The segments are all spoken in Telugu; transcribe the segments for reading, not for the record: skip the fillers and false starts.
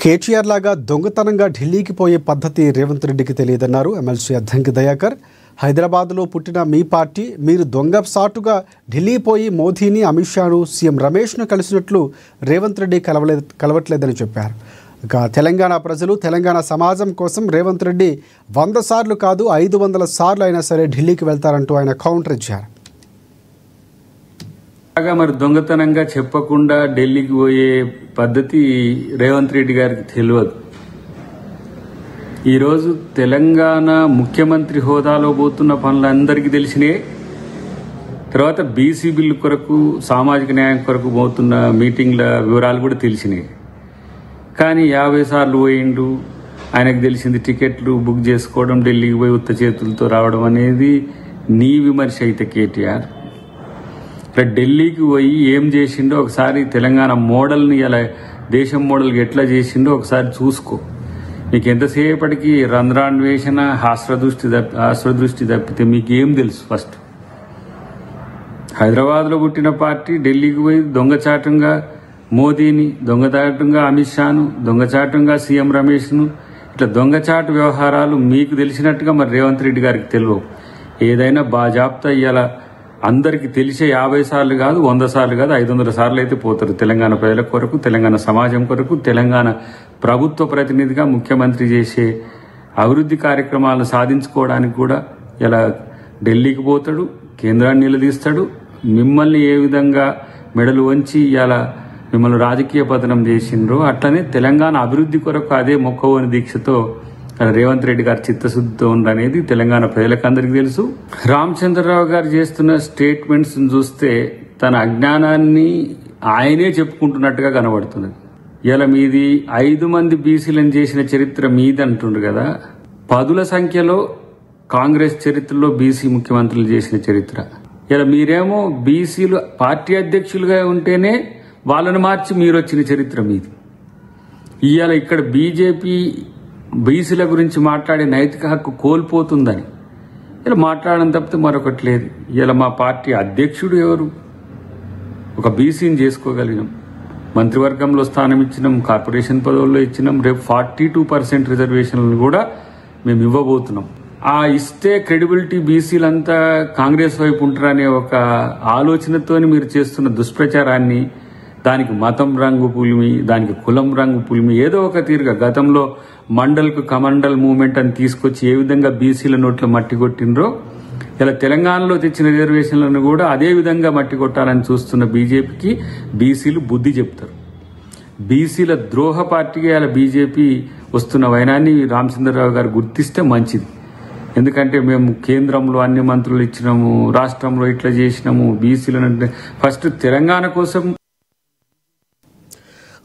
కేటీఆర్ లాగా దొంగతనంగా ఢిల్లీకి పోయే పద్ధతి రేవంత్ రెడ్డికి తెలియదన్నారు ఎమ్మెల్సీ అద్దంకి దయాకర్. హైదరాబాద్లో పుట్టిన మీ పార్టీ మీరు దొంగ సాటుగా ఢిల్లీ పోయి మోదీని, అమిత్ షాను, సీఎం రమేష్ను కలిసినట్లు రేవంత్ రెడ్డి కలవట్లేదని చెప్పారు. ఇక తెలంగాణ ప్రజలు, తెలంగాణ సమాజం కోసం రేవంత్ రెడ్డి 100 సార్లు కాదు 500 సార్లు అయినా సరే ఢిల్లీకి వెళ్తారంటూ ఆయన కౌంటర్ ఇచ్చారు. మరి దొంగతనంగా చెప్పకుండా ఢిల్లీకి పోయే పద్ధతి రేవంత్ రెడ్డి గారికి తెలియదు. ఈరోజు తెలంగాణ ముఖ్యమంత్రి హోదాలో పోతున్న పనులు అందరికీ తెలిసినాయి. తర్వాత బీసీ బిల్లు కొరకు, సామాజిక న్యాయం కొరకు పోతున్న మీటింగ్ల వివరాలు కూడా తెలిసినాయి. కానీ 50 సార్లు పోయిండు. ఆయనకు తెలిసింది టికెట్లు బుక్ చేసుకోవడం, ఢిల్లీకి పోయి ఉత్త చేతులతో రావడం అనేది నీ విమర్శ అయితే కేటీఆర్. ఇక్కడ ఢిల్లీకి పోయి ఏం చేసిండో ఒకసారి తెలంగాణ మోడల్ని ఇలా దేశం మోడల్కి ఎట్లా చేసిండో ఒకసారి చూసుకో. మీకు ఎంతసేపటికి రంధ్రాన్వేషణ, హాస్యదృష్టి తప్పితే మీకేం తెలుసు? ఫస్ట్ హైదరాబాద్లో పుట్టిన పార్టీ ఢిల్లీకి పోయి దొంగచాటంగా మోదీని, దొంగచాటంగా అమిత్ షాను, దొంగచాటంగా సీఎం రమేష్ను, ఇట్లా దొంగచాటు వ్యవహారాలు మీకు తెలిసినట్టుగా మరి రేవంత్ రెడ్డి గారికి తెలియవు. ఏదైనా బాజాప్తా ఇవాళ అందరికీ తెలిసే 50 సార్లు కాదు, 100 సార్లు కాదు, 500 సార్లు అయితే పోతారు. తెలంగాణ ప్రజల కొరకు, తెలంగాణ సమాజం కొరకు, తెలంగాణ ప్రభుత్వ ప్రతినిధిగా ముఖ్యమంత్రి చేసే అభివృద్ధి కార్యక్రమాలను సాధించుకోవడానికి కూడా ఇలా ఢిల్లీకి పోతాడు, కేంద్రాన్ని నిలదీస్తాడు. మిమ్మల్ని ఏ విధంగా మెడలు వంచి ఇలా మిమ్మల్ని రాజకీయ పతనం చేసిండ్రో అట్లనే తెలంగాణ అభివృద్ధి కొరకు అదే మొక్కవోని దీక్షతో రేవంత్ రెడ్డి గారు చిత్తశుద్ధితో ఉండనేది తెలంగాణ ప్రజలకు అందరికీ తెలుసు. రామచంద్రరావు గారు చేస్తున్న స్టేట్మెంట్స్ చూస్తే తన అజ్ఞానాన్ని ఆయనే చెప్పుకుంటున్నట్టుగా కనబడుతున్నది. ఇలా మీది 5 మంది బీసీలను చేసిన చరిత్ర మీది అంటుండ్రు కదా. 10ల సంఖ్యలో కాంగ్రెస్ చరిత్రలో బీసీ ముఖ్యమంత్రులు చేసిన చరిత్ర. ఇలా మీరేమో బీసీలు పార్టీ అధ్యక్షులుగా ఉంటేనే వాళ్ళని మార్చి మీరు వచ్చిన చరిత్ర మీది. ఇవాళ ఇక్కడ బీజేపీ బీసీల గురించి మాట్లాడే నైతిక హక్కు కోల్పోతుందని ఇలా మాట్లాడడం తప్పితే మరొకటి లేదు. ఇలా మా పార్టీ అధ్యక్షుడు ఎవరు? ఒక బీసీని చేసుకోగలిగినాం, మంత్రివర్గంలో స్థానం ఇచ్చినాం, కార్పొరేషన్ పదవుల్లో ఇచ్చినాం. రేపు 42% రిజర్వేషన్లను కూడా మేము ఇవ్వబోతున్నాం. ఆ ఇస్తే క్రెడిబిలిటీ బీసీలంతా కాంగ్రెస్ వైపు ఉంటారనే ఒక ఆలోచనతోని మీరు చేస్తున్న దుష్ప్రచారాన్ని, దానికి మతం రంగు పులిమి, దానికి కులం రంగు పులిమి, ఏదో ఒక తీరుగా గతంలో మండల్కు కమండల్ మూవ్మెంట్ అని తీసుకొచ్చి ఏ విధంగా బీసీల నోట్లో మట్టి కొట్టిండ్రో ఇలా తెలంగాణలో తెచ్చిన రిజర్వేషన్లను కూడా అదే విధంగా మట్టి కొట్టాలని చూస్తున్న బీజేపీకి బీసీలు బుద్ధి చెప్తారు. బీసీల ద్రోహ పార్టీగా ఇలా బీజేపీ వస్తున్న వైనాన్ని రామచంద్రరావు గారు గుర్తిస్తే మంచిది. ఎందుకంటే మేము కేంద్రంలో అన్ని మంత్రులు ఇచ్చినాము, రాష్ట్రంలో ఇట్లా చేసినాము, బీసీలను ఫస్ట్ తెలంగాణ కోసం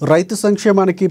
రైతు సంక్షేమానికి